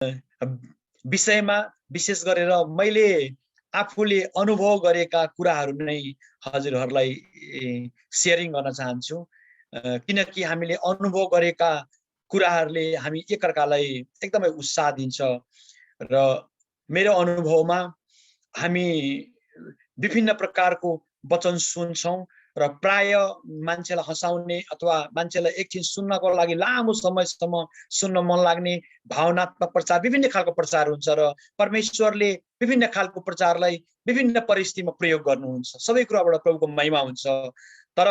विषयमा विशेष गरेर मैले आफूले अनुभव गरेका कुराहरू नै हजुरहरूलाई शेयरिङ गर्न चाहन्छु, किनकि हामीले अनुभव गरेका कुराहरूले हामी एकअर्कालाई एकदमै उत्साह दिन्छ। र मेरो अनुभवमा हामी विभिन्न प्रकारको वचन सुन्छौँ र प्राय मान्छेलाई हँसाउने अथवा मान्छेलाई एकछिन सुन्नको लागि लामो समयसम्म सुन्न मन लाग्ने भावनात्मक प्रचार, विभिन्न खालको प्रचार हुन्छ र परमेश्वरले विभिन्न खालको प्रचारलाई विभिन्न परिस्थितिमा प्रयोग गर्नुहुन्छ। सबै कुराबाट प्रभुको महिमा हुन्छ। तर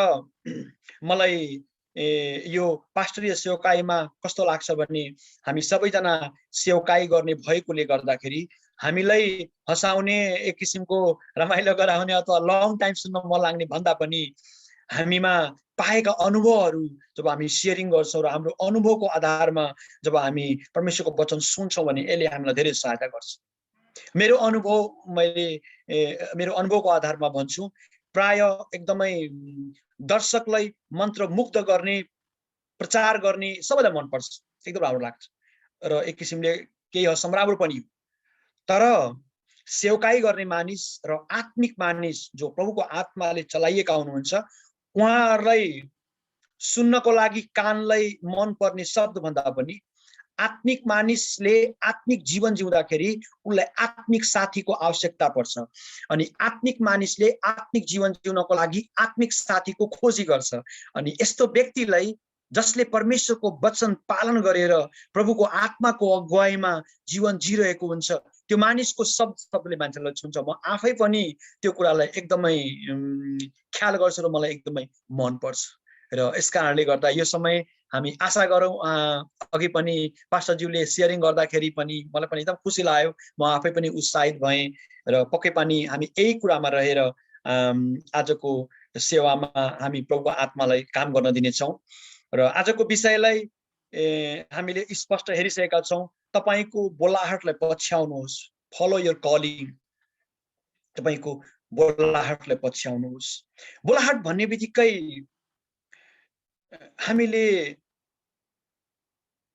मलाई यो पास्टरीय सेवकाईमा कस्तो लाग्छ भने हामी सबैजना सेवकाई गर्ने भएकोले गर्दाखेरि हामीलाई हँसाउने, एक किसिमको रमाइलो गराउने अथवा लङ टाइम सुन्न मन लाग्ने भन्दा पनि हामीमा पाएका अनुभवहरू जब हामी शेयरिङ गर्छौँ र हाम्रो अनुभवको आधारमा जब हामी परमेश्वरको वचन सुन्छौँ भने यसले हामीलाई धेरै सहायता गर्छ। मेरो अनुभवको आधारमा भन्छु, प्राय एकदमै दर्शकलाई मन्त्रमुग्ध गर्ने, प्रचार गर्ने सबैलाई मनपर्छ, एकदम राम्रो लाग्छ र एक किसिमले केही हदसम्म राम्रो पनि हो। तर सेवकाई गर्ने मानिस र आत्मिक मानिस जो प्रभुको आत्माले चलाइएका हुनुहुन्छ, उहाँहरूलाई सुन्नको लागि कानलाई मन पर्ने शब्द भन्दा पनि आत्मिक मानिसले आत्मिक जीवन जिउँदाखेरि उनलाई आत्मिक साथीको आवश्यकता पर्छ। अनि आत्मिक मानिसले आत्मिक जीवन जिउनको लागि आत्मिक साथीको खोजी गर्छ। अनि यस्तो व्यक्तिलाई जसले परमेश्वरको वचन पालन गरेर प्रभुको आत्माको अगुवाईमा जीवन जिरहेको हुन्छ, त्यो मानिसको शब्दले मान्छेलाई छुन्छ। म आफै पनि त्यो कुरालाई एकदमै ख्याल गर्छु र मलाई एकदमै मन पर्छ। र यस कारणले गर्दा यो समय हामी आशा गरौँ, अघि पनि पास्टरज्यूले शेयरिङ गर्दाखेरि पनि मलाई पनि एकदम खुसी लाग्यो, म आफै पनि उत्साहित भएँ र पक्कै पनि हामी यही कुरामा रहेर आजको सेवामा हामी प्रभुको आत्मालाई काम गर्न दिनेछौँ। र आजको विषयलाई हामीले स्पष्ट हेरिसकेका छौँ, तपाईको बोलाहटलाई पछ्याउनुहोस्, फलो योर कलिङ। तपाईको बोलाहटलाई पछ्याउनुहोस्। बोलाहट भन्ने बित्तिकै हामीले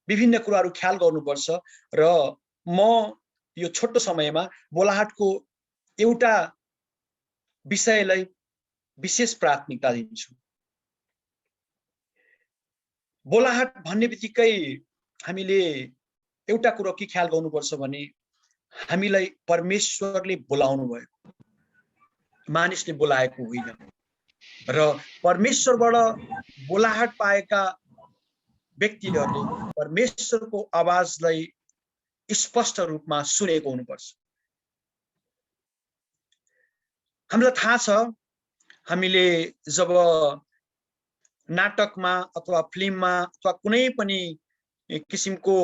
विभिन्न कुराहरू ख्याल गर्नुपर्छ र म यो छोटो समयमा बोलाहटको एउटा विषयलाई विशेष प्राथमिकता दिन्छु। बोलाहट भन्ने बित्तिकै हामीले एउटा कुरो के ख्याल गर्नुपर्छ भने हामीलाई परमेश्वरले बोलाउनु भएको, मानिसले बोलाएको होइन। र परमेश्वरबाट बोलाहट पाएका व्यक्तिहरूले परमेश्वरको आवाजलाई स्पष्ट रूपमा सुनेको हुनुपर्छ। हामीलाई थाहा छ, हामीले जब नाटकमा अथवा फिल्ममा अथवा कुनै पनि किसिमको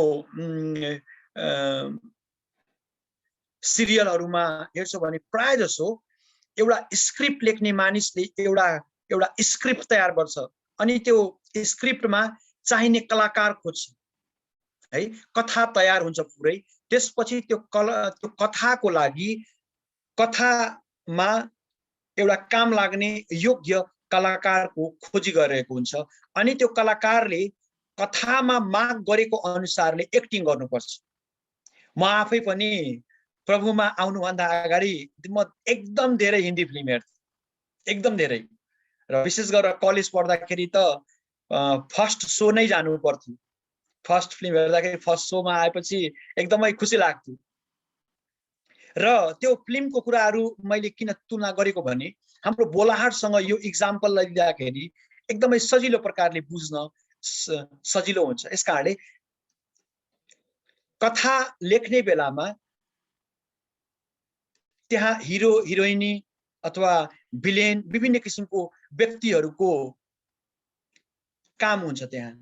सिरियलहरूमा हेर्छौँ भने प्राय जसो एउटा स्क्रिप्ट लेख्ने मानिसले एउटा स्क्रिप्ट तयार गर्छ अनि त्यो स्क्रिप्टमा चाहिने कलाकार खोज्छ है। कथा तयार हुन्छ पुरै, त्यसपछि त्यो कथाको लागि कथामा एउटा काम लाग्ने योग्य कलाकारको खोजी गरेको हुन्छ अनि त्यो कलाकारले कथामा माग गरेको अनुसारले एक्टिङ गर्नुपर्छ। म आफै पनि प्रभुमा आउनुभन्दा अगाडि म एकदम धेरै हिन्दी फिल्म हेर्थेँ, एकदम धेरै। र विशेष गरेर कलेज पढ्दाखेरि त फर्स्ट सो नै जानु पर्थ्यो। फर्स्ट फिल्म हेर्दाखेरि फर्स्ट सोमा आएपछि एकदमै खुसी लाग्थ्यो। र त्यो फिल्मको कुराहरू मैले किन तुलना गरेको भने हाम्रो बोलाहटसँग यो इक्जाम्पललाई लिँदाखेरि एकदमै सजिलो प्रकारले बुझ्न सजिलो हुन्छ। यसकारणले कथा लेख्ने बेलामा त्यहाँ हिरो हिरोइनी अथवा भिलेन विभिन्न किसिमको व्यक्तिहरूको काम हुन्छ त्यहाँ।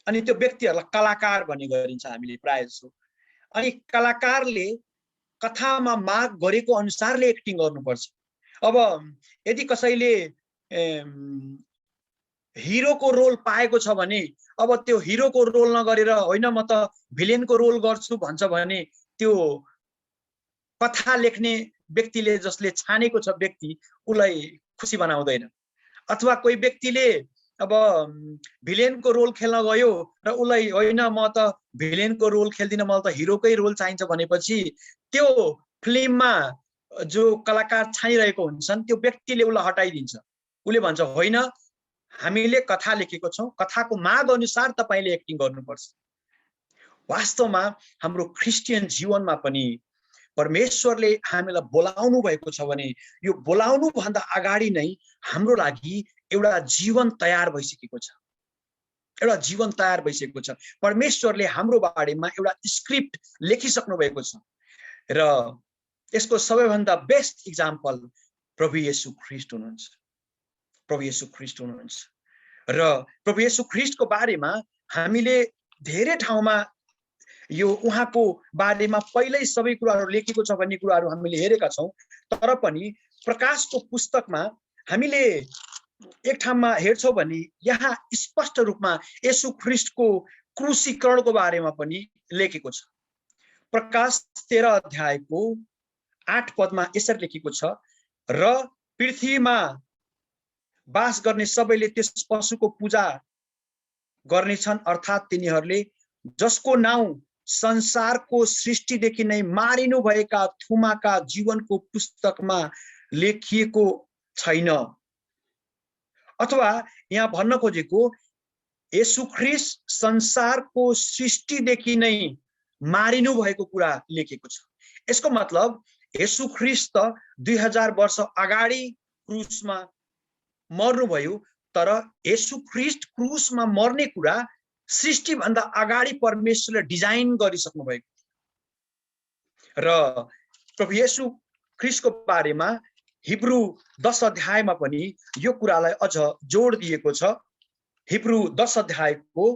अनि त्यो व्यक्तिहरूलाई कलाकार भन्ने गरिन्छ हामीले प्राय जसो। अनि कलाकारले कथामा माग गरेको अनुसारले एक्टिङ गर्नुपर्छ। अब यदि कसैले हिरोको रोल पाएको छ भने अब त्यो हिरोको रोल नगरेर होइन म त भिलेनको रोल गर्छु भन्छ भने त्यो कथा लेख्ने व्यक्तिले जसले छानेको छ व्यक्ति उसलाई खुसी बनाउँदैन। अथवा कोही व्यक्तिले अब भिलेनको रोल खेल्न गयो र उसलाई होइन म त भिलेनको रोल खेल्दिनँ, मलाई त हिरोकै रोल चाहिन्छ भनेपछि त्यो फिल्ममा जो कलाकार छानिरहेको हुन्छन् त्यो व्यक्तिले उसलाई हटाइदिन्छ। उसले भन्छ होइन, हामीले कथा लेखेको छौँ, कथाको माग अनुसार तपाईले एक्टिङ गर्नुपर्छ। वास्तवमा हाम्रो क्रिस्चियन जीवनमा पनि परमेश्वरले हामीलाई बोलाउनु भएको छ भने यो बोलाउनु भन्दा अगाडि नै हाम्रो लागि एउटा जीवन तयार भइसकेको छ, एउटा जीवन तयार भइसकेको छ। परमेश्वरले हाम्रो बारेमा एउटा स्क्रिप्ट लेखिसक्नु भएको छ र यसको सबैभन्दा बेस्ट इक्जाम्पल प्रभु येशू ख्रीष्ट हुनुहुन्छ। प्रभु येशू ख्रीष्ट हुनुहुन्छ र प्रभु येशू ख्रीष्टको बारेमा हामीले धेरै ठाउँमा यो उहाँको बारेमा पहिल्यै सबै कुराहरू लेखेको छ भन्ने कुराहरू हामीले हेरेका छौँ। तर पनि प्रकाशको पुस्तकमा हामीले एक ठाउँमा हेर्छौँ भने यहाँ स्पष्ट रूपमा येशू ख्रीष्टको क्रुसीकरणको बारेमा पनि लेखेको छ। प्रकाश 13 अध्यायको 8 पदमा यसरी लेखेको छ, र पृथ्वीमा वास गर्ने सबैले त्यस पशुको पूजा गर्नेछन्, अर्थात् तिनीहरूले जसको नाउँ संसारको सृष्टिदेखि नै मारिनु भएका थुमाका जीवनको पुस्तकमा लेखिएको छैन। अथवा यहाँ भन्न खोजेको येशू ख्रीष्ट संसारको सृष्टिदेखि नै मारिनु भएको कुरा लेखेको छ। यसको मतलब येशू ख्रीष्ट 2000 वर्ष अगाडि क्रुसमा मर्नुभयो, तर येशू ख्रीष्ट क्रुसमा मर्ने कुरा सृष्टि भन्दा अगाडि परमेश्वरले डिजाइन गरिसक्नु भएको र प्रभु येशू ख्रीष्टको बारेमा हिब्रू 10 अध्यायमा पनि यो कुरालाई अझ जोड दिएको छ। हिब्रू 10 अध्यायको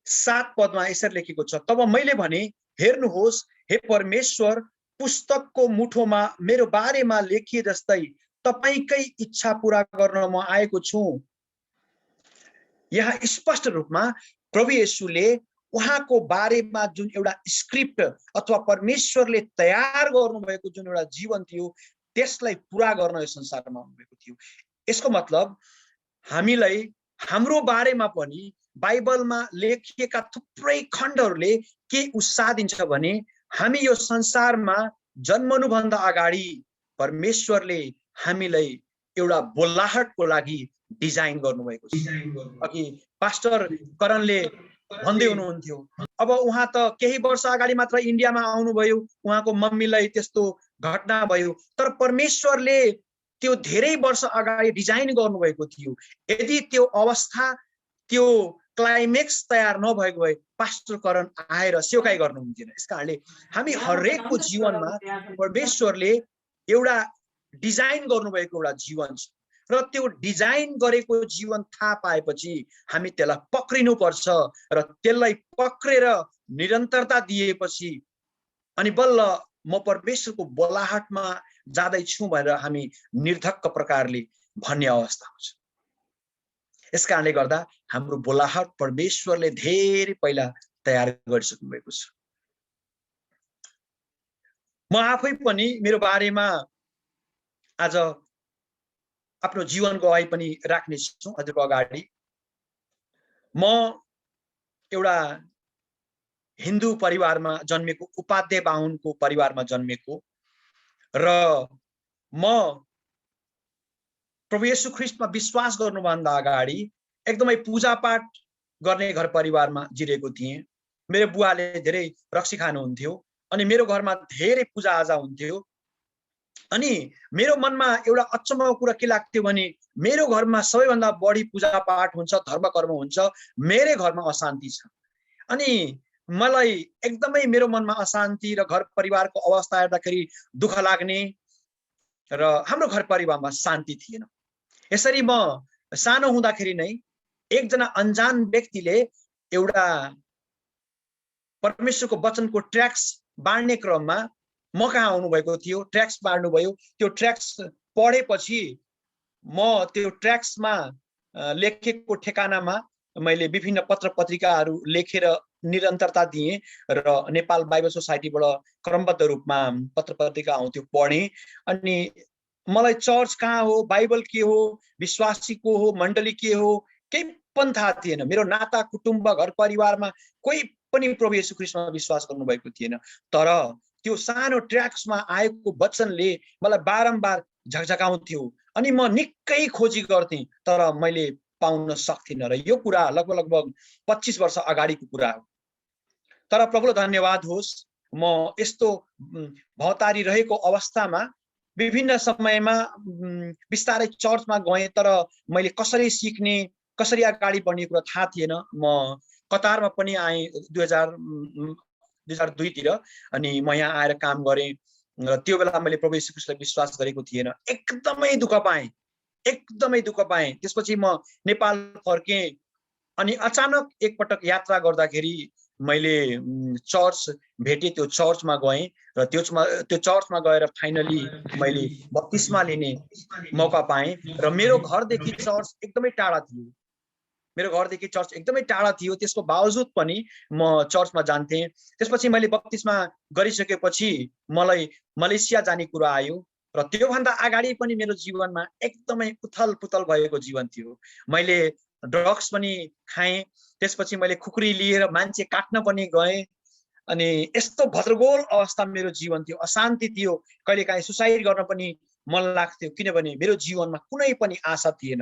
7 पदमा यसरी लेखेको छ, तब मैले भने हेर्नुहोस् हे परमेश्वर, पुस्तकको मुठोमा मेरो बारेमा लेखिए जस्तै तपाईकै इच्छा पूरा गर्न म आएको छु। यहाँ स्पष्ट रूपमा प्रभु येशूले उहाँको बारेमा जुन एउटा स्क्रिप्ट अथवा परमेश्वरले तयार गर्नुभएको जुन एउटा जीवन थियो त्यसलाई पूरा गर्न यो संसारमा आउनुभएको थियो। यसको मतलब हामीलाई हाम्रो बारेमा पनि बाइबलमा लेखिएका थुप्रै खण्डहरूले के उत्साह दिन्छ भने हामी यो संसारमा जन्मनुभन्दा अगाडि परमेश्वरले हामीलाई एउटा बोलाहटको लागि डिजाइन गर्नुभएको छ। अघि पास्टर करणले भन्दै हुनुहुन्थ्यो, अब उहाँ त केही वर्ष अगाडि मात्र इन्डियामा आउनुभयो, उहाँको मम्मीलाई त्यस्तो घटना भयो, तर परमेश्वरले त्यो धेरै वर्ष अगाडि डिजाइन गर्नुभएको थियो। यदि त्यो अवस्था त्यो क्लाइमेक्स तयार नभएको भए पास्टर करण आएर सेवकाई गर्नुहुन्थेन। यसकारणले हामी हरेकको जीवनमा परमेश्वरले एउटा डिजाइन गर्नुभएको एउटा जीवन छ र त्यो डिजाइन गरेको जीवन थाहा पाएपछि हामी त्यसलाई पक्रिनुपर्छ र त्यसलाई पक्रेर निरन्तरता दिएपछि अनि बल्ल म परमेश्वरको बोलाहटमा जाँदैछु भनेर हामी निर्धक्क प्रकारले भन्ने अवस्था हुन्छ। यसकारणले गर्दा हाम्रो बोलाहट परमेश्वरले धेरै पहिला तयार गरिसक्नु भएको छ। म आफै पनि मेरो बारेमा आज आफ्नो जीवनको गवाही पनि राख्ने छु हजुरको अगाडि। म एउटा हिन्दू परिवारमा जन्मेको, उपाध्याय बाहुनको परिवारमा जन्मेको र म प्रभु येशू ख्रीष्टमा विश्वास गर्नुभन्दा अगाडि एकदमै पूजापाठ गर्ने घर परिवारमा जिरेको थिएँ। मेरो बुवाले धेरै रक्सी खानुहुन्थ्यो अनि मेरो घरमा धेरै पूजाआजा हुन्थ्यो। अनि मेरो मनमा एउटा अचम्मको कुरा के लाग्थ्यो भने मेरो घरमा सबैभन्दा बढी पूजापाठ हुन्छ, धर्मकर्म हुन्छ, मेरै घरमा अशान्ति छ। अनि मलाई एकदमै मेरो मनमा अशान्ति र घर परिवारको अवस्था हेर्दाखेरि दुःख लाग्ने र हाम्रो घर परिवारमा शान्ति थिएन। यसरी म सानो हुँदाखेरि नै एकजना अनजान व्यक्तिले एउटा परमेश्वरको वचनको ट्र्याक्स बाँड्ने क्रममा म कहाँ आउनुभएको थियो, ट्र्याक्स बाँड्नुभयो। त्यो ट्र्याक्स पढेपछि म त्यो ट्र्याक्समा लेखेको ठेकानामा मैले विभिन्न पत्र पत्रिकाहरू लेखेर निरन्तरता दिएँ र नेपाल बाइबल सोसाइटीबाट क्रमबद्ध रूपमा पत्र पत्रिका आउँथ्यो, पढेँ। अनि मलाई चर्च कहाँ हो, बाइबल के हो, विश्वासी को हो, मण्डली के हो, केही पनि थाहा थिएन। मेरो नाता कुटुम्ब घर परिवारमा कोही पनि प्रभु येशू ख्रीष्टमा विश्वास गर्नुभएको थिएन। तर त्यो सानो ट्र्याक्समा आएको वचनले मलाई बारम्बार झकझकाउँथ्यो अनि म निकै खोजी गर्थेँ, तर मैले पाउन सक्थिनँ। र यो कुरा लगभग 25 वर्ष अगाडिको कुरा हो। तर प्रभुलाई धन्यवाद होस्, म यस्तो भौतारी रहेको अवस्थामा विभिन्न समयमा बिस्तारै चर्चमा गएँ, तर मैले कसरी सिक्ने, कसरी अगाडि बढ्ने कुरा थाहा थिएन। म कतारमा पनि आएँ 2002 तिर, अनि म यहाँ आएर काम गरेँ। र त्यो बेला मैले प्रभु येशू ख्रीष्टलाई विश्वास गरेको थिएन। एकदमै दुःख पाएँ, एकदमै दुःख पाएँ। त्यसपछि म नेपाल फर्केँ अनि अचानक एकपटक यात्रा गर्दाखेरि मैले चर्च भेटेँ, त्यो चर्चमा गएँ र त्यो चर्चमा गएर फाइनली मैले बप्तिस्मा लिने मौका पाएँ। र मेरो घरदेखि चर्च एकदमै टाढा थियो, मेरो घरदेखि चर्च एकदमै टाढा थियो। त्यसको बावजुद पनि म चर्चमा जान्थेँ। त्यसपछि मैले बप्तिस्मा गरिसकेपछि मलाई मलेसिया जाने कुरा आयो र त्योभन्दा अगाडि पनि मेरो जीवनमा एकदमै उथल पुथल भएको जीवन थियो। मैले ड्रग्स पनि खाएँ, त्यसपछि मैले खुकुरी लिएर मान्छे काट्न पनि गएँ। अनि यस्तो भद्रगोल अवस्था मेरो जीवन थियो, अशान्ति थियो। कहिलेकाहीँ सुसाइड गर्न पनि मन लाग्थ्यो, किनभने मेरो जीवनमा कुनै पनि आशा थिएन।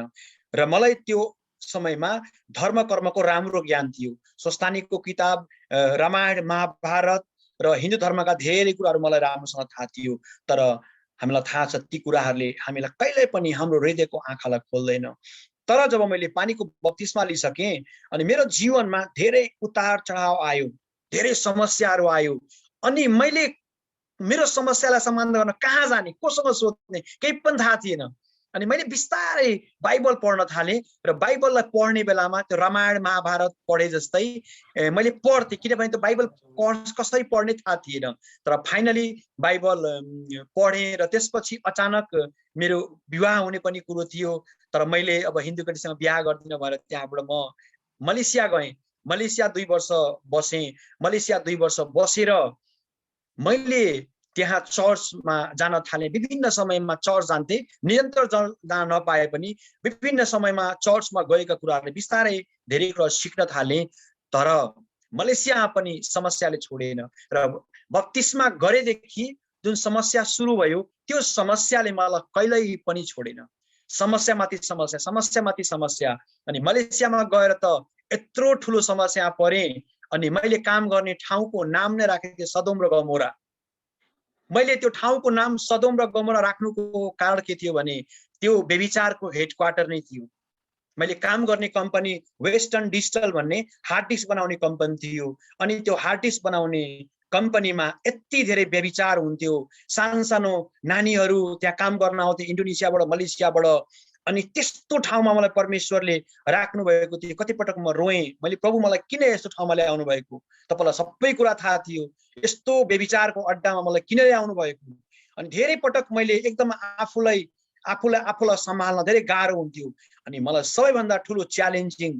र मलाई त्यो समयमा धर्म कर्मको राम्रो ज्ञान थियो। स्वस्थानीको किताब, रामायण महाभारत र हिन्दू धर्मका धेरै कुराहरू मलाई राम्रोसँग थाहा थियो। तर हामीलाई थाहा छ ती कुराहरूले हामीलाई कहिल्यै पनि हाम्रो हृदयको आँखालाई खोल्दैन। तर जब मैले पानीको बप्तिस्मा लिइसकेँ अनि मेरो जीवनमा धेरै उतार चढाव आयो, धेरै समस्याहरू आयो, अनि मैले मेरो समस्यालाई समाधान गर्न कहाँ जाने, कोसँग सोध्ने, केही पनि थाहा थिएन। अनि मैले बिस्तारै बाइबल पढ्न थालेँ र बाइबललाई पढ्ने बेलामा त्यो रामायण महाभारत पढे जस्तै मैले पढ्थेँ, किनभने त्यो बाइबल कसरी पढ्ने थाहा थिएन। तर फाइनली बाइबल पढेँ र त्यसपछि अचानक मेरो विवाह हुने पनि कुरो थियो। तर मैले अब हिन्दू केटीसँग बिहा गर्दिनँ भनेर त्यहाँबाट म मलेसिया गएँ। मलेसिया 2 वर्ष बसेँ। मलेसिया 2 वर्ष बसेर मैले त्यहाँ चर्चमा जान थालेँ। विभिन्न समयमा चर्च जान्थेँ, निरन्तर जान नपाए पनि विभिन्न समयमा चर्चमा गएका कुराहरूले बिस्तारै धेरै कुरा सिक्न थालेँ। तर मलेसियामा पनि समस्याले छोडेन र बप्तिस्मा गरेदेखि जुन समस्या सुरु भयो त्यो समस्याले मलाई कहिल्यै पनि छोडेन। समस्यामाथि समस्या, समस्यामाथि समस्या। अनि मलेसियामा गएर त यत्रो ठुलो समस्या परेँ। अनि मैले काम गर्ने ठाउँको नाम नै राखेको थिएँ सदोम र गमोरा। मैले त्यो ठाउँको नाम सदोम र गमोरा राख्नुको कारण के थियो भने त्यो व्यभिचारको हेडक्वार्टर नै थियो। मैले काम गर्ने कम्पनी वेस्टर्न डिजिटल भन्ने हार्ड डिस्क बनाउने कम्पनी थियो। अनि त्यो हार्ड डिस्क बनाउने कम्पनीमा यति धेरै व्यभिचार हुन्थ्यो। सानो सानो नानीहरू त्यहाँ काम गर्न आउँथे इन्डोनेसियाबाट, मलेसियाबाट। अनि त्यस्तो ठाउँमा मलाई परमेश्वरले राख्नु भएको थियो। कतिपटक म रोएँ, मैले प्रभु मलाई किन यस्तो ठाउँमा ल्याउनु भएको, तपाईलाई सबै कुरा थाहा थियो, यस्तो व्यभिचारको अड्डामा मलाई किन ल्याउनु भएको। अनि धेरै पटक मैले एकदम आफूलाई सम्हाल्न धेरै गाह्रो हुन्थ्यो। अनि मलाई सबैभन्दा ठुलो च्यालेन्जिङ,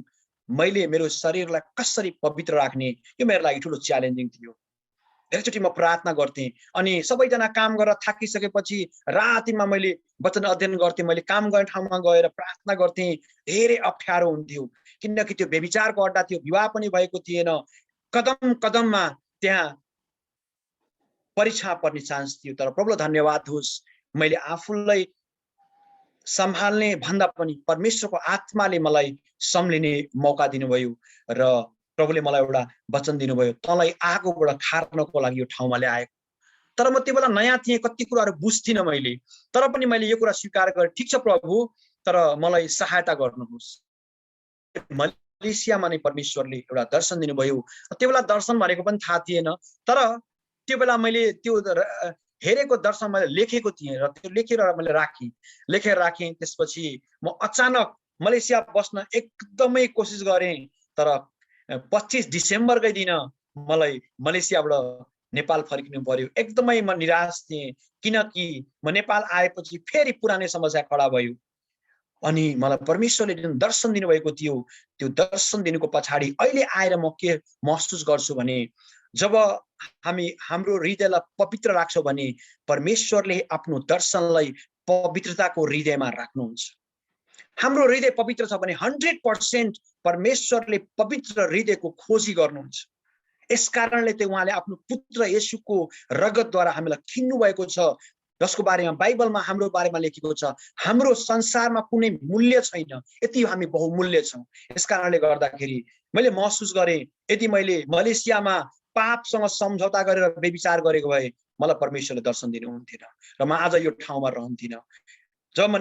मैले मेरो शरीरलाई कसरी पवित्र राख्ने, यो मेरो लागि ठुलो च्यालेन्जिङ थियो। धेरैचोटि म प्रार्थना गर्थेँ। अनि सबैजना काम गरेर थाकिसकेपछि रातिमा मैले वचन अध्ययन गर्थेँ। मैले काम गर्ने ठाउँमा गएर प्रार्थना गर्थेँ। धेरै अप्ठ्यारो हुन्थ्यो, किनकि त्यो व्यभिचारको अड्डा थियो, विवाह पनि भएको थिएन। कदम कदममा त्यहाँ परीक्षा पर्ने चान्स थियो। तर प्रभुलाई धन्यवाद होस्, मैले आफूलाई सम्हाल्ने भन्दा पनि परमेश्वरको आत्माले मलाई सम्लिने मौका दिनुभयो र प्रभुले मलाई एउटा वचन दिनुभयो, तँलाई आगोबाट खार्नको लागि यो ठाउँमा ल्याएको। तर म त्यो बेला नयाँ थिएँ, कति कुराहरू बुझ्थिनँ मैले। तर पनि मैले यो कुरा स्वीकार गरेँ, ठिक छ प्रभु, तर मलाई सहायता गर्नुहोस्। मलेसियामा नै परमेश्वरले एउटा दर्शन दिनुभयो। त्यो बेला दर्शन भनेको पनि थाहा थिएन। तर त्यो बेला मैले त्यो हेरेको दर्शन मैले लेखेको थिएँ र त्यो लेखेर मैले लेखेर राखेँ। त्यसपछि म अचानक मलेसिया बस्न एकदमै कोसिस गरेँ। तर 25 डिसेम्बरकै दिन मलाई मलेसियाबाट नेपाल फर्किनु पर्यो। एकदमै म निराश थिएँ, किनकि म नेपाल आएपछि फेरि पुरानै समस्या खडा भयो। अनि मलाई परमेश्वरले जुन दर्शन दिनुभएको थियो, त्यो दर्शन दिनुको पछाडि अहिले आएर म के महसुस गर्छु भने, जब हामी हाम्रो हृदयलाई पवित्र राख्छौँ भने परमेश्वरले आफ्नो दर्शनलाई पवित्रताको हृदयमा राख्नुहुन्छ। हाम्रो हृदय पवित्र छ भने 100% परमेश्वरले पवित्र हृदयको खोजी गर्नुहुन्छ। यस कारणले चाहिँ उहाँले आफ्नो पुत्र येशूको रगतद्वारा हामीलाई किन्नु भएको छ, जसको बारेमा बाइबलमा हाम्रो बारेमा लेखेको छ हाम्रो संसारमा कुनै मूल्य छैन, यति हामी बहुमूल्य छौँ। यस कारणले गर्दाखेरि मैले महसुस गरेँ यदि मैले मलेसियामा पापसँग सम्झौता गरेर व्यभिचार गरेको भए मलाई परमेश्वरले दर्शन दिनुहुन्थेन र म आज यो ठाउँमा रहन्थिनँ। जब म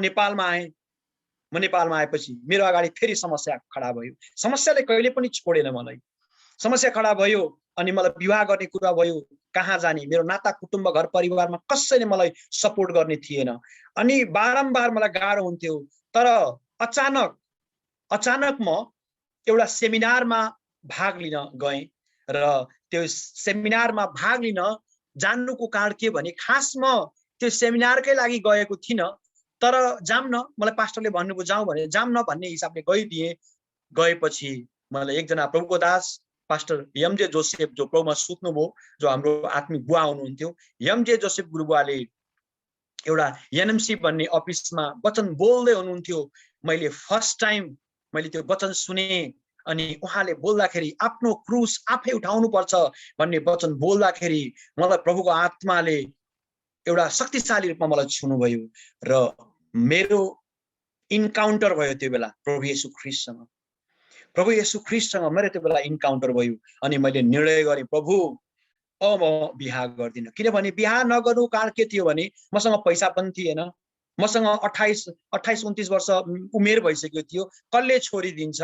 नेपालमा आएपछि मेरो अगाडि फेरि समस्या खडा भयो। समस्याले कहिले पनि छोडेन मलाई। समस्या खडा भयो अनि मलाई विवाह गर्ने कुरा भयो, कहाँ जाने, मेरो नाता कुटुम्ब घर परिवारमा कसैले मलाई सपोर्ट गर्ने थिएन अनि बारम्बार मलाई गाह्रो हुन्थ्यो। तर अचानक म एउटा सेमिनारमा भाग लिन गएँ र त्यो सेमिनारमा भाग लिन जान्नुको कारण के भने खास म त्यो सेमिनारकै लागि गएको थिइनँ, तर जाऊँ न, मलाई पास्टरले भन्नुभयो जाउँ भने जाऊँ न भन्ने हिसाबले गइदिएँ। गएपछि मलाई एकजना प्रभुको दास पास्टर एमजे जोसेफ, जो प्रभुमा सुत्नुभयो, जो हाम्रो आत्मिक बुवा हुनुहुन्थ्यो, एमजे जोसेफ गुरुबुवाले एउटा एनएमसी भन्ने अफिसमा वचन बोल्दै हुनुहुन्थ्यो। मैले फर्स्ट टाइम मैले त्यो वचन सुने अनि उहाँले बोल्दाखेरि आफ्नो क्रुस आफै उठाउनु पर्छ भन्ने वचन बोल्दाखेरि मलाई प्रभुको आत्माले एउटा शक्तिशाली रूपमा मलाई छुनुभयो र मेरो इन्काउन्टर भयो त्यो बेला प्रभु येशू ख्रीष्टसँग मेरो त्यो बेला इन्काउन्टर भयो अनि मैले निर्णय गरेँ प्रभु अब म बिहा गर्दिनँ। किनभने बिहा नगर्नु कारण के थियो भने मसँग पैसा पनि थिएन, मसँग 28-29 वर्ष उमेर भइसक्यो थियो, कसले छोरी दिन्छ।